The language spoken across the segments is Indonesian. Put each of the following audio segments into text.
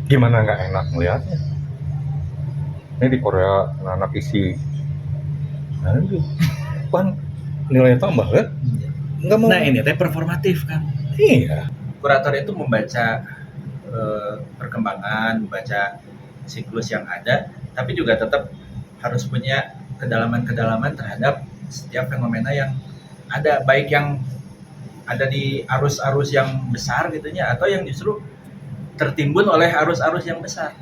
Gimana nggak enak ngelihatnya? Ini di Korea anak-anak isi, aduh, kan nilainya tambah kan? Nggak mau. Nah ini teh performatif kan. Iya. Kurator itu membaca perkembangan, membaca siklus yang ada, tapi juga tetap harus punya kedalaman-kedalaman terhadap setiap fenomena yang ada, baik yang ada di arus-arus yang besar gitunya, atau yang justru tertimbun oleh arus-arus yang besar.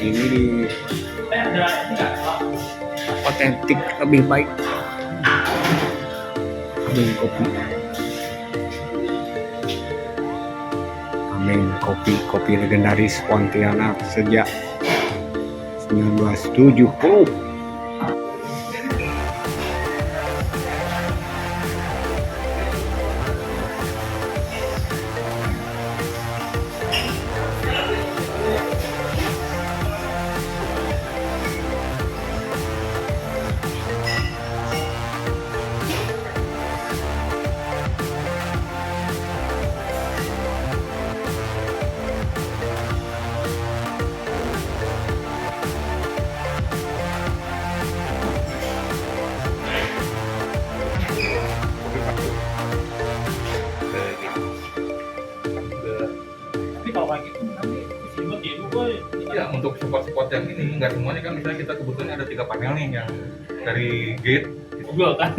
Ini di otentik lebih baik Ameng Kopi. Ameng Kopi, kopi legendaris Pontianak sejak 1970. Tapi kalau kayak gitu nanti disebut itu gue Ya, untuk spot-spot yang ini nggak semuanya kan, misalnya kita kebetulan ada 3 panel nih yang dari gate. Google kan.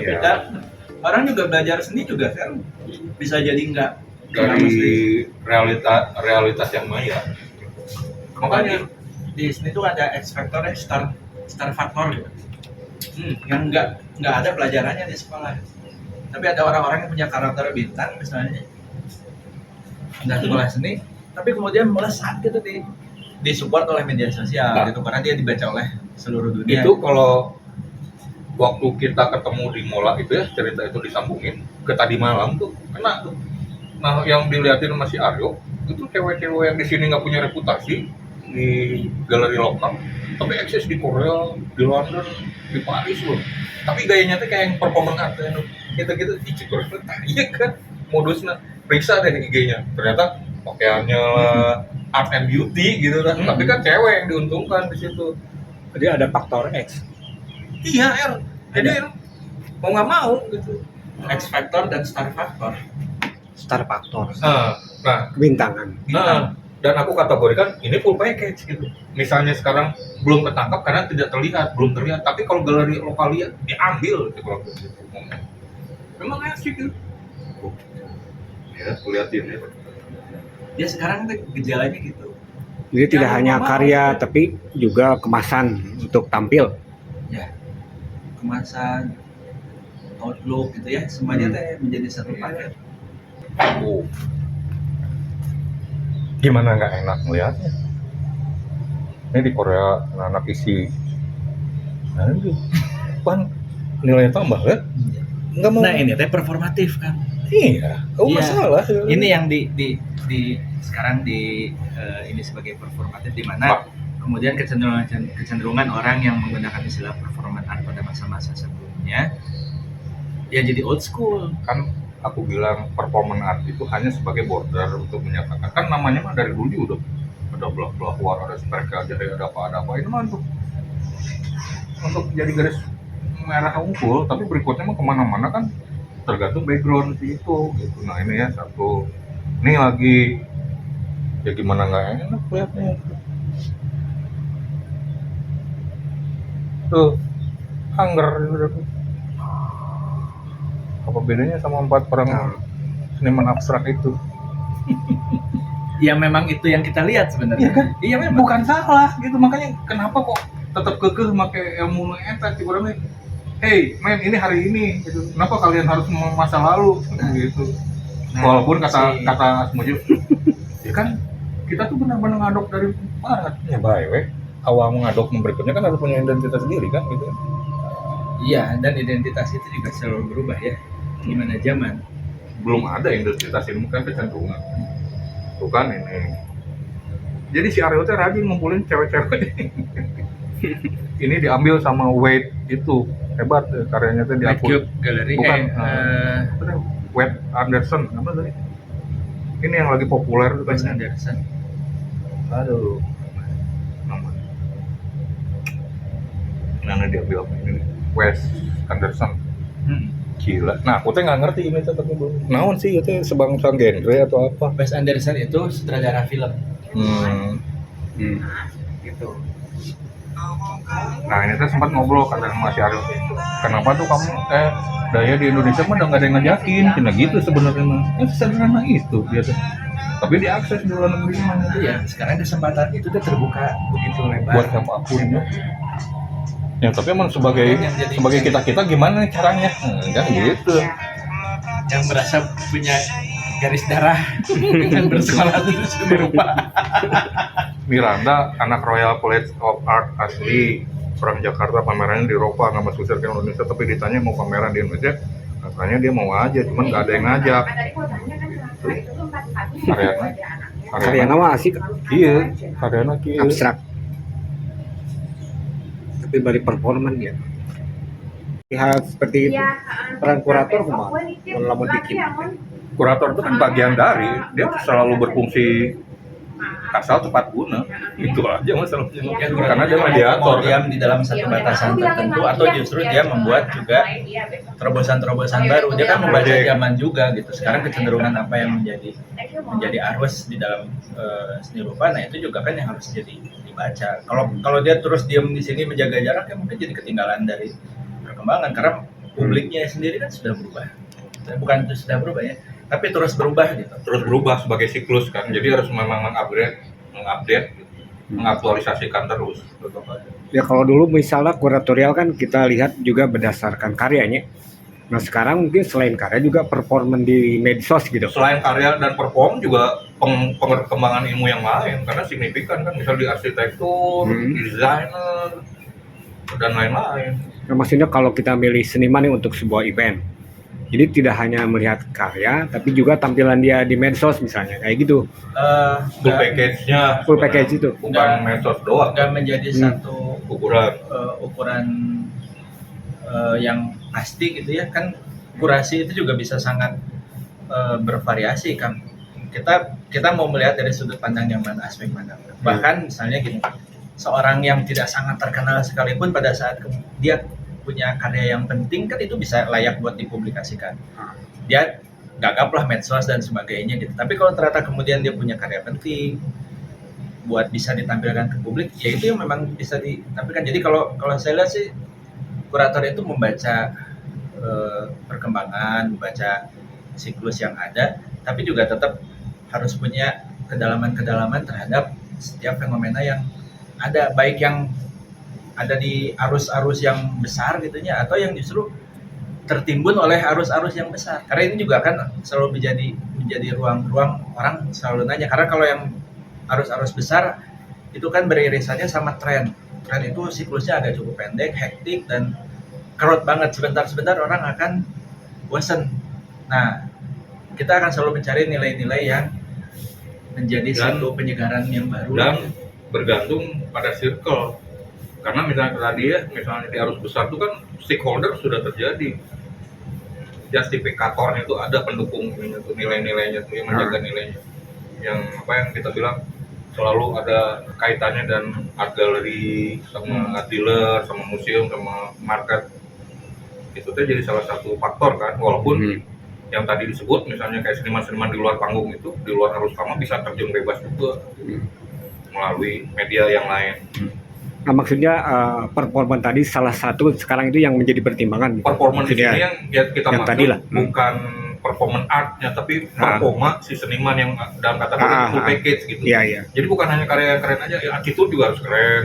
Ya, Dan orang juga belajar seni juga kan bisa jadi nggak dari realitas yang maya. makanya di seni itu ada X factor, star factor gitu. Yang nggak ada pelajarannya di sekolah. Tapi ada orang-orang yang punya karakter bintang misalnya, nggak sekolah seni, tapi kemudian melesat gitu disupport oleh media sosial Nah. gitu, karena dia dibaca oleh seluruh dunia. Itu kalau waktu kita ketemu di Mola itu ya, cerita itu disambungin ke tadi malam tuh kena tuh. Nah, yang dilihatin sama si Aryo itu cewek-cewek yang di sini nggak punya reputasi di galeri lokal, tapi eksis di Korea, di London, di Paris loh. Tapi gayanya tuh kayak yang performance art ya, gitu-gitu. Ih, cikur, iya kan modusnya. Periksa deh IG-nya, ternyata pakaiannya art and beauty gitu kan. Tapi kan cewek yang diuntungkan di situ. Jadi ada faktor X. Iya, jadi mau nggak mau gitu. X factor dan star factor. Star faktor, Nah, kebintangan. dan aku kategorikan ini full package gitu. Misalnya sekarang belum ketangkap karena belum terlihat. Tapi kalau galeri lokal lihat, diambil gitu kalau gitu. Memang asik gitu. Ya, aku liatin ya. Dia sekarang tuh gejalanya gitu. Jadi tidak Yang hanya mau karya mau. tapi juga kemasan untuk tampil. Ya, kemasan, outlook gitu ya, semuanya teh menjadi satu paket. Oh. Gimana nggak enak ngelihatnya? Ini di Korea anak-anak isi, aduh, kan nilainya tambah kan? Nggak mau. Nah ini teh performatif kan. Iya, oh Iya. masalah. Ini yang di sekarang ini sebagai performatif, di mana kemudian kecenderungan orang yang menggunakan istilah performance art pada masa-masa sebelumnya ya jadi old school. Kan aku bilang performance art itu hanya sebagai border untuk menyatakan, kan namanya mah dari dulu udah ada belah-belah war, ada spektra, jadi ada apa itu mah untuk jadi garis merah unggul. Tapi berikutnya mah kemana-mana kan tergantung background si itu gitu. Nah ini ya satu, ini lagi ya gimana nggak enak lihatnya tuh, hanger Apa bedanya sama 4 orang seniman abstrak itu? Ya memang itu yang kita lihat sebenarnya. Iya kan? Iya memang. Bukan salah gitu, makanya kenapa kok tetap kekeh pakai ilmu eta sih orang nih. Hey, men, ini hari ini gitu. Kenapa kalian harus masa lalu gitu? Walaupun kata Asmujib, ya kan kita tuh benar-benar ngadok dari barat. Ya baik, awal mengadok berikutnya kan harus punya identitas sendiri kan gitu. Iya, dan identitas itu juga selalu berubah ya. Gimana zaman? Belum ada identitas ini kan kecenderungan. Tuh kan ini. Jadi si Aryo teh rajin ngumpulin cewek-cewek. Ini diambil sama Wade itu. Hebat karyanya teh di White akun. Cube Gallery. Bukan, Wade Anderson apa tadi? Ini yang lagi populer tuh Wes kan. Anderson. Aduh. Nama. Mana diambil apa ini? Wes Anderson. Gila. Nah, aku teh nggak ngerti ini tuh tapi belum. Naon sih itu sebangsa genre atau apa? Wes Anderson itu sutradara film. Gitu. Nah, ini tuh sempat ngobrol kan sama si Ariel. Kenapa tuh kamu daya di Indonesia mah udah nggak ada yang ngajakin, cina gitu sebenarnya mah. Ya sederhana itu dia tuh. Tapi diakses di luar negeri mah. Iya, sekarang kesempatan itu tuh terbuka begitu lebar. Buat siapapun ya. Ya tapi emang sebagai kita gimana nih caranya? Kan gitu. Yang merasa punya garis darah dan bersekolah itu serupa. Miranda, anak Royal College of Art asli orang Jakarta, pamerannya di Eropa, nggak masuk ke Indonesia, tapi ditanya mau pameran di Indonesia, katanya dia mau aja, cuman nggak ada yang ngajak. Karyana mah asik, Iya, karyana kieu. abstrak. Tapi bari performan ya. Lihat seperti itu. Peran kurator kumaha? Lamun bikin. Kurator itu kan bagian dari, dia selalu berfungsi asal tepat guna, itu aja masalahnya. Karena dia mediator. Mau diam di dalam satu batasan tertentu atau justru dia membuat juga terobosan-terobosan baru. Dia kan membaca zaman juga gitu. Sekarang kecenderungan apa yang menjadi arus di dalam seni rupa, nah itu juga kan yang harus jadi dibaca. Kalau dia terus diam di sini menjaga jarak, ya mungkin jadi ketinggalan dari perkembangan karena publiknya sendiri kan sudah berubah. Bukan itu sudah berubah ya, tapi terus berubah gitu. Terus berubah sebagai siklus kan, jadi harus memang mengupdate, mengaktualisasikan terus. Ya kalau dulu misalnya kuratorial kan kita lihat juga berdasarkan karyanya. Nah sekarang mungkin selain karya juga performan di medsos gitu. Selain karya dan perform juga pengembangan ilmu yang lain karena signifikan kan, misal di arsitektur, di desainer dan lain-lain. Nah, maksudnya kalau kita milih seniman nih untuk sebuah event, jadi tidak hanya melihat karya, tapi juga tampilan dia di medsos misalnya, kayak gitu. Full package-nya, Full package itu. bukan medsos doang. Nggak menjadi satu ukuran yang pasti gitu ya kan. Kurasi itu juga bisa sangat bervariasi kan. Kita mau melihat dari sudut pandang yang mana, aspek mana. Bahkan misalnya gini, seorang yang tidak sangat terkenal sekalipun pada saat dia punya karya yang penting kan itu bisa layak buat dipublikasikan. Dia gagaplah medsos dan sebagainya gitu. Tapi kalau ternyata kemudian dia punya karya penting buat bisa ditampilkan ke publik, ya itu yang memang bisa ditampilkan. Jadi kalau saya lihat sih kurator itu membaca perkembangan, membaca siklus yang ada, tapi juga tetap harus punya kedalaman-kedalaman terhadap setiap fenomena yang ada, baik yang ada di arus-arus yang besar gitunya atau yang justru tertimbun oleh arus-arus yang besar. Karena ini juga kan selalu menjadi ruang-ruang orang selalu nanya, karena kalau yang arus-arus besar itu kan beririsannya sama tren. Tren itu siklusnya agak cukup pendek, hektik dan kerut banget, sebentar-sebentar orang akan bosan. Nah, kita akan selalu mencari nilai-nilai yang menjadi satu penyegaran yang baru dan bergantung pada circle. Karena misalnya tadi ya, misalnya di arus besar itu kan stakeholder sudah terjadi, justifikatornya itu ada, pendukung itu nilai-nilainya itu yang menjaga nilainya, yang apa yang kita bilang selalu ada kaitannya dan art gallery sama art dealer sama museum sama market, itu tuh jadi salah satu faktor kan. Walaupun yang tadi disebut misalnya kayak seniman-seniman di luar panggung itu, di luar arus utama bisa terjun bebas juga melalui media yang lain. Nah, maksudnya performa tadi salah satu sekarang itu yang menjadi pertimbangan. Performance di Maksudnya, sini yang ya kita yang maksud tadi lah. bukan performance artnya, tapi performa si seniman yang dalam kategori full package gitu. Iya, iya. Jadi bukan hanya karya yang keren aja, ya attitude juga harus keren,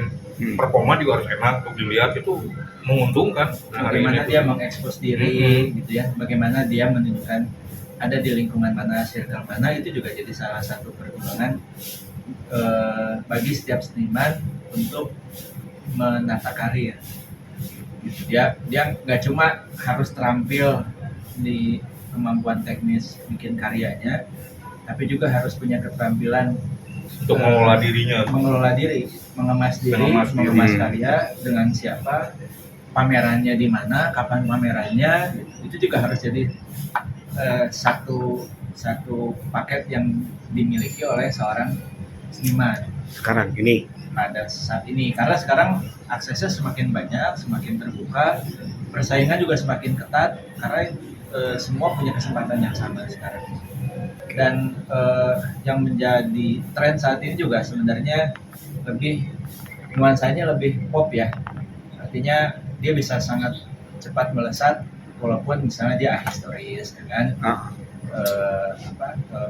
performa juga harus enak untuk dilihat, itu menguntungkan. Bagaimana dia mengekspos diri gitu ya, bagaimana dia menunjukkan ada di lingkungan mana, circle mana, itu juga jadi salah satu pertimbangan bagi setiap seniman untuk menata karya. Gitu. Dia nggak cuma harus terampil di kemampuan teknis bikin karyanya, tapi juga harus punya keterampilan untuk mengelola dirinya, mengelola diri, mengemas mengemas karya dengan siapa, pamerannya di mana, kapan pamerannya, itu juga harus jadi satu paket yang dimiliki oleh seorang seniman Sekarang ini. pada saat ini, karena sekarang aksesnya semakin banyak, semakin terbuka, persaingan juga semakin ketat karena semua punya kesempatan yang sama sekarang. Dan yang menjadi tren saat ini juga sebenarnya lebih nuansanya lebih pop ya, artinya dia bisa sangat cepat melesat walaupun misalnya dia ahistoris kan,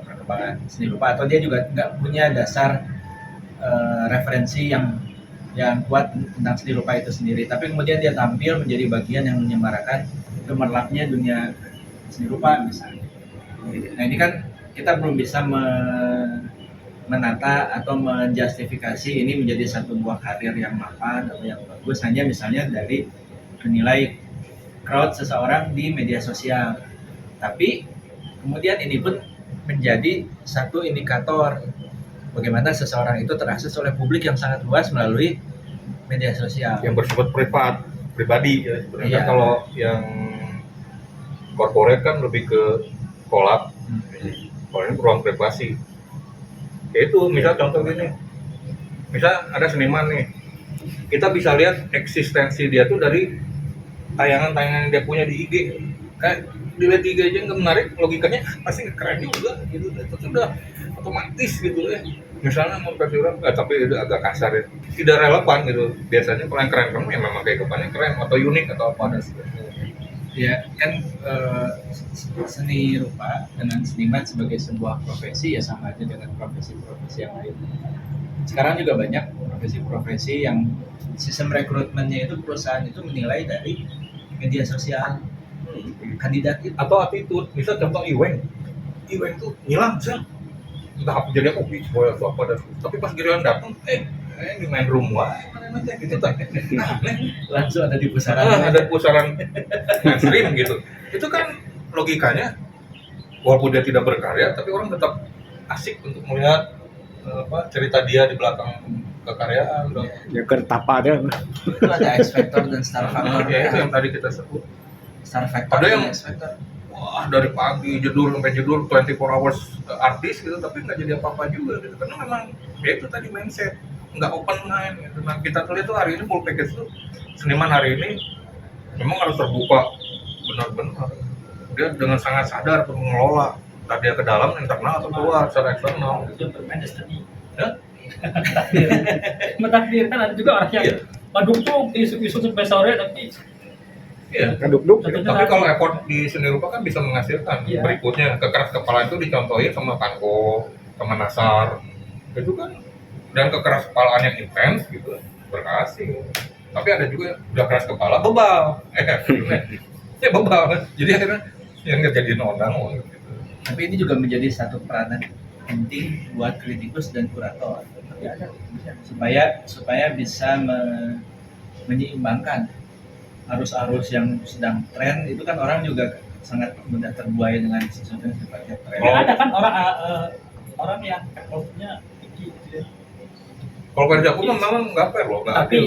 perkembangan seni rupa, atau dia juga nggak punya dasar referensi yang kuat tentang seni rupa itu sendiri, tapi kemudian dia tampil menjadi bagian yang menyemarakan gemerlapnya dunia seni rupa misalnya. Nah ini kan kita belum bisa menata atau menjustifikasi ini menjadi satu buah karir yang mapan atau yang bagus hanya misalnya dari menilai crowd seseorang di media sosial. Tapi kemudian ini pun menjadi satu indikator bagaimana seseorang itu terakses oleh publik yang sangat luas melalui media sosial. yang bersifat pribadi ya sebenarnya. Iya. Kalau yang corporate kan lebih ke collab, kalau ini ruang privasi. Ya itu, misal contoh gini, misal ada seniman nih, kita bisa lihat eksistensi dia tuh dari tayangan-tayangan yang dia punya di IG. Kayak dilihat di IG aja nggak menarik, logikanya pasti keren juga gitu, itu sudah otomatis gitu ya. Misalnya mau kasih orang, tapi itu agak kasar ya, tidak relevan gitu. Biasanya kalau yang keren kamu ya memang kayak kebanyakan keren atau unik atau apa dan sebagainya. Ya kan seni rupa dengan seniman sebagai sebuah profesi ya sama aja dengan profesi-profesi yang lain. Sekarang juga banyak profesi-profesi yang sistem rekrutmennya itu perusahaan itu menilai dari media sosial kandidat itu. Atau attitude, misal contoh Iweng tuh ngilang sih, entah apa jadi kopi atau apa, dan tapi pas giliran datang di main room wah gitu tak Langsung ada di pusaran. ada pusaran mainstream gitu. Itu kan logikanya walaupun dia tidak berkarya tapi orang tetap asik untuk melihat cerita dia di belakang kekaryaan. Ya kertapa dia. Itu ada X Factor dan Star Factor. Ya itu yang tadi kita sebut. Star Factor Ada dan yang X Factor. Wah dari pagi jedul sampai jedul 24 hours artis gitu, tapi nggak jadi apa-apa juga gitu, karena memang ya itu tadi mindset nggak open mind gitu. Nah kita lihat tuh hari ini full package tuh seniman hari ini memang harus terbuka benar-benar, dia dengan sangat sadar untuk mengelola entah dia ke dalam internal atau keluar secara eksternal. Itu bermain destiny. Ya? Mentakdirkan ada juga orang yang mendukung isu-isu sampai sore tapi Iya. Kaduk-duk. Tapi kalau effort di seni rupa kan bisa menghasilkan. Iya. Berikutnya kekeras kepala itu dicontohin sama Kanko, sama Nasar, itu kan, dan kekeras kepalaan yang intens gitu berhasil. Tapi ada juga udah keras kepala bebal, ya bebal. Jadi akhirnya yang nggak jadi orang gitu. Tapi ini juga menjadi satu peranan penting buat kritikus dan kurator supaya bisa menyeimbangkan arus-arus yang sedang tren. Itu kan orang juga sangat mudah terbuai dengan sesuatu yang sifatnya tren. Oh. ada kan orang yang effortnya tinggi gitu ya. Kalau kerja aku memang nggak fair loh, nggak Tapi adil.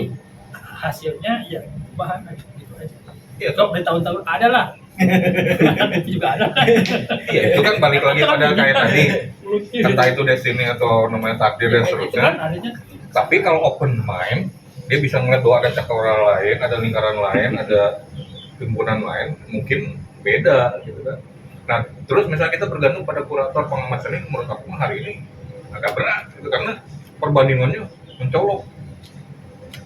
hasilnya ya bahan gitu aja. Iya, Kalau dari tahun-tahun ada lah. Itu juga ada. iya, itu kan balik lagi pada kayak tadi, entah itu destiny atau namanya takdir dan Itu seterusnya. kan adanya Tapi kalau open mind, dia bisa ngeliat bahwa ada cakrawala lain, ada lingkaran lain, ada himpunan lain, mungkin beda gitu kan. Nah, terus misalnya kita bergantung pada kurator pengamat seni, menurut aku hari ini agak berat gitu, karena perbandingannya mencolok